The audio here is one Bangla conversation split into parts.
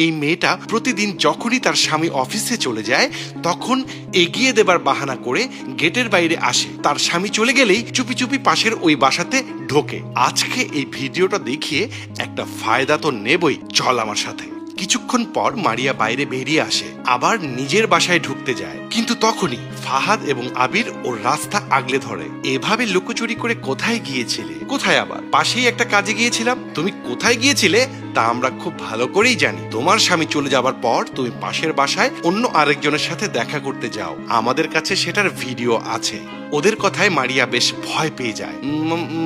এই মেয়েটা প্রতিদিন যখনই তার স্বামী অফিসে চলে যায় তখন এগিয়ে দেবার বাহানা করে গেটের বাইরে আসে, তার স্বামী চলে গেলেই চুপি চুপি পাশের ওই বাসাতে ঢোকে। আজকে এই ভিডিওটা দেখিয়ে একটা ফায়দা তো নেবই, চল আমার সাথে। কিছুক্ষণ পর মারিয়া বাইরে বেরিয়ে আসে, আবার নিজের বাসায় ঢুকতে যায়, কিন্তু তখনই ফাহাদ এবং আবির ওর রাস্তা আগলে ধরে। এভাবে লুকোচুরি করে কোথায় গিয়েছিলে? কোথায় আবার? পাশেই একটা কাজে গিয়েছিলাম। তুমি কোথায় গিয়েছিলে তা আমরা খুব ভালো করেই জানি। তোমার স্বামী চলে যাবার পর তুমি পাশের বাসায় অন্য আরেকজনের সাথে দেখা করতে যাও, আমাদের কাছে সেটার ভিডিও আছে। ওদের কথায় মারিয়া বেশ ভয় পেয়ে যায়।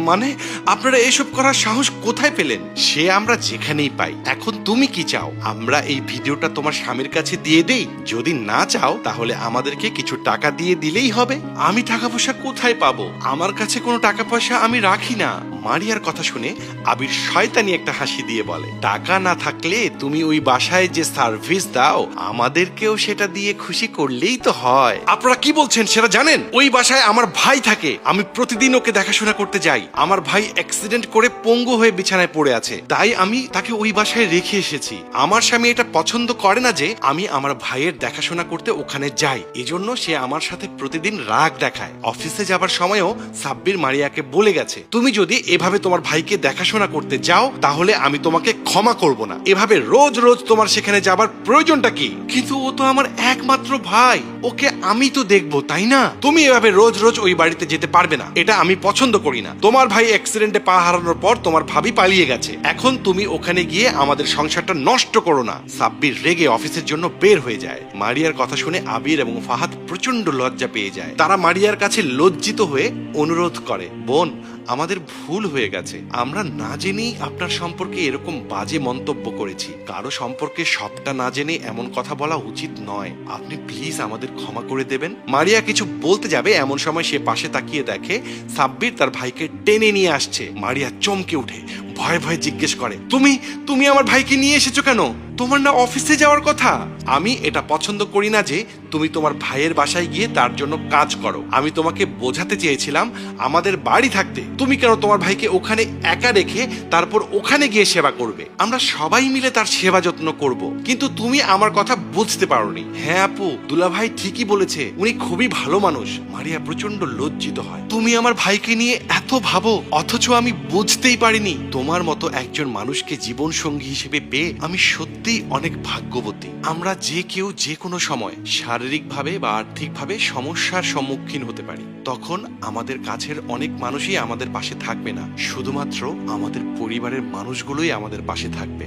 মানে আপনারা এসব করার সাহস কোথায় পেলেন? সে আমরা যেখানেই পাই। এখন তুমি কি চাও আমরা এই ভিডিওটা তোমার স্বামীর কাছে দিয়ে দেই? যদি না চাও তাহলে আমাদেরকে কিছু টাকা দিয়ে দিলেই হবে। আমি টাকা পয়সা কোথায় পাবো? আমার কাছে কোনো টাকা পয়সা আমি রাখি না। মারিয়ার কথা শুনে আবির শয়তানি একটা হাসি দিয়ে বলে, টাকা না থাকলে তুমি ওই বাসায় যে সার্ভিস দাও আমাদেরকেও সেটা দিয়ে খুশি করলেই তো হয়। আপনারা কি বলছেন সেটা জানেন? ওই বাসায় আমার ভাই থাকে, আমি প্রতিদিন ওকে দেখাশোনা করতে যাই। আমার ভাই অ্যাক্সিডেন্ট করে পঙ্গু হয়ে বিছানায় পড়ে আছে, তাই আমি তাকে ওই বাসায় রেখে এসেছি। আমার স্বামী এটা পছন্দ করে না যে আমি আমার ভাইয়ের দেখাশোনা করতে ওখানে যাই, এজন্য সে আমার সাথে প্রতিদিন রাগ দেখায়। অফিসে যাবার সময়ও সাব্বির মারিয়াকে বলে গেছে, তুমি যদি এভাবে তোমার ভাইকে দেখাশোনা করতে যাও তাহলে আমি তোমাকে ক্ষমা করব না। এভাবে রোজ রোজ তোমার সেখানে যাবার প্রয়োজনটা কি? কিন্তু ও তো আমার একমাত্র ভাই, ওকে আমি তো দেখবো, তাই না? তুমি এভাবে রোজ রোজ ওই বাড়িতে যেতে পারবে না, এটা আমি পছন্দ করি না। তোমার ভাই অ্যাক্সিডেন্টে পা হারানোর পর তোমার ভাবি পালিয়ে গেছে, এখন তুমি ওখানে গিয়ে আমাদের সংসারটা নষ্ট করো না। সাব্বির রেগে অফিসের জন্য বের হয়ে যায়। মারিয়ার কথা শুনে আবির এবং ফাহাদ প্রচন্ড লজ্জা পেয়ে যায়। তারা মারিয়ার কাছে লজ্জিত হয়ে অনুরোধ করে, বোন আমাদের ভুল হয়ে গেছে, আমরা না জেনেই আপনার সম্পর্কে এরকম বাজে মন্তব্য করেছি। কারো সম্পর্কে সবটা না জেনে এমন কথা বলা উচিত নয়, আপনি প্লিজ আমাদের ক্ষমা করে দেবেন। মারিয়া কিছু বলতে যাবে এমন সময় সে পাশে তাকিয়ে দেখে সাব্বির তার ভাইকে টেনে নিয়ে আসছে। মারিয়া চমকে উঠে ভয়ে ভয়ে জিজ্ঞেস করে, তুমি তুমি আমার ভাইকে নিয়ে এসেছো কেন? তোমার না অফিসে যাওয়ার কথা? আমি এটা পছন্দ করি না যে তুমি তোমার ভাইয়ের বাসায় গিয়ে তার জন্য কাজ করো। আমি তোমাকে বোঝাতে চেয়েছিলাম আমাদের বাড়ি থাকতে তুমি কেন তোমার ভাইকে ওখানে একা রেখে তারপর ওখানে গিয়ে সেবা করবে? আমরা সবাই মিলে তার সেবা যত্ন করব, কিন্তু তুমি আমার কথা বুঝতে পারোনি। হ্যাঁ আপু, দুলাভাই ঠিকই বলেছে, উনি খুবই ভালো মানুষ। মারিয়া প্রচন্ড লজ্জিত হয়। তুমি আমার ভাইকে নিয়ে এত ভাবো অথচ আমি বুঝতেই পারিনি। তোমার মতো একজন মানুষকে জীবন সঙ্গী হিসেবে পেয়ে আমি সত্যি অনেক ভাগ্যবতী। আমরা যে কেউ যে কোনো সময় শারীরিকভাবে বা আর্থিকভাবে সমস্যার সম্মুখীন হতে পারি, তখন আমাদের কাছের অনেক মানুষই আমাদের পাশে থাকবে না, শুধুমাত্র আমাদের পরিবারের মানুষগুলোই আমাদের পাশে থাকবে।